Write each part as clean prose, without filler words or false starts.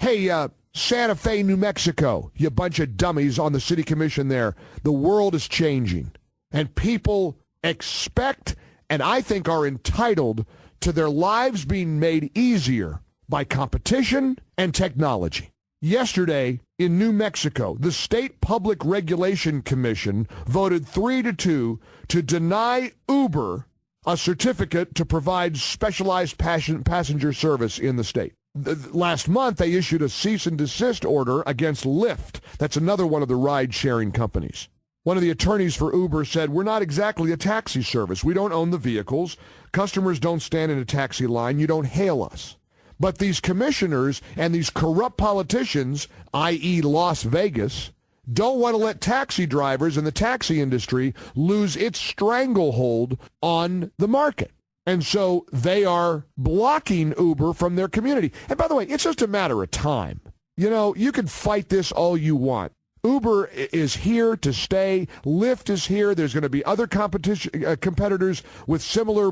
Hey, Santa Fe, New Mexico, you bunch of dummies on the city commission there. The world is changing, and people expect and I think are entitled to their lives being made easier by competition and technology. Yesterday in New Mexico, the State Public Regulation Commission voted 3-2 to deny Uber a certificate to provide specialized passenger service in the state. Last month, they issued a cease and desist order against Lyft. That's another one of the ride-sharing companies. One of the attorneys for Uber said, we're not exactly a taxi service. We don't own the vehicles. Customers don't stand in a taxi line. You don't hail us. But these commissioners and these corrupt politicians, i.e. Las Vegas, don't want to let taxi drivers and the taxi industry lose its stranglehold on the market. And so they are blocking Uber from their community. And by the way, it's just a matter of time. You know, you can fight this all you want. Uber is here to stay. Lyft is here. There's going to be other competitors with similar.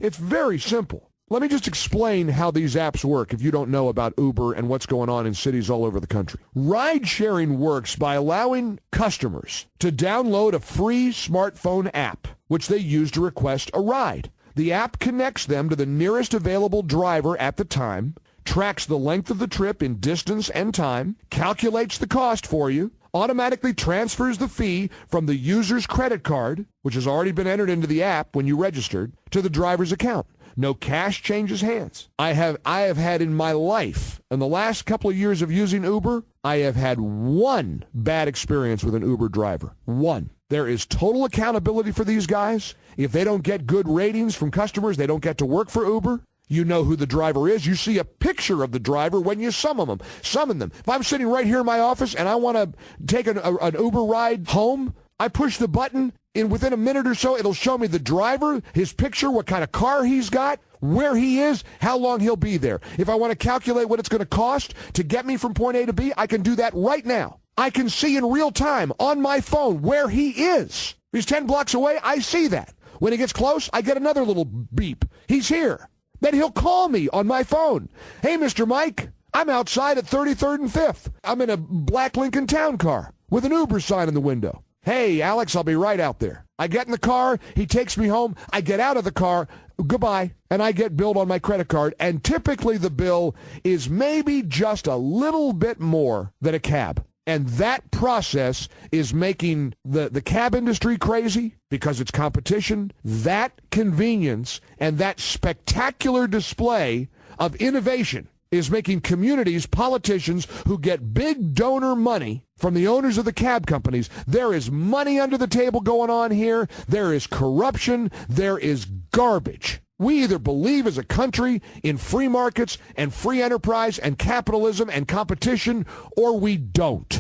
It's very simple. Let me just explain how these apps work if you don't know about Uber and what's going on in cities all over the country. Ride-sharing works by allowing customers to download a free smartphone app, which they use to request a ride. The app connects them to the nearest available driver at the time, tracks the length of the trip in distance and time, calculates the cost for you, automatically transfers the fee from the user's credit card, which has already been entered into the app when you registered, to the driver's account. No cash changes hands. I have had in my life, in the last couple of years of using Uber, I have had one bad experience with an Uber driver. One. There is total accountability for these guys. If they don't get good ratings from customers, they don't get to work for Uber. You know who the driver is. You see a picture of the driver when you summon them. If I'm sitting right here in my office and I want to take an Uber ride home, I push the button. Within a minute or so, it'll show me the driver, his picture, what kind of car he's got, where he is, how long he'll be there. If I want to calculate what it's going to cost to get me from point A to B, I can do that right now. I can see in real time on my phone where he is. If he's 10 blocks away, I see that. When he gets close, I get another little beep. He's here. Then he'll call me on my phone. Hey, Mr. Mike, I'm outside at 33rd and 5th. I'm in a black Lincoln Town car with an Uber sign in the window. Hey, Alex, I'll be right out there. I get in the car. He takes me home. I get out of the car. Goodbye. And I get billed on my credit card. And typically the bill is maybe just a little bit more than a cab. And that process is making the cab industry crazy because it's competition. That convenience and that spectacular display of innovation is making communities, politicians who get big donor money from the owners of the cab companies. There is money under the table going on here. There is corruption. There is garbage. We either believe as a country in free markets and free enterprise and capitalism and competition, or we don't.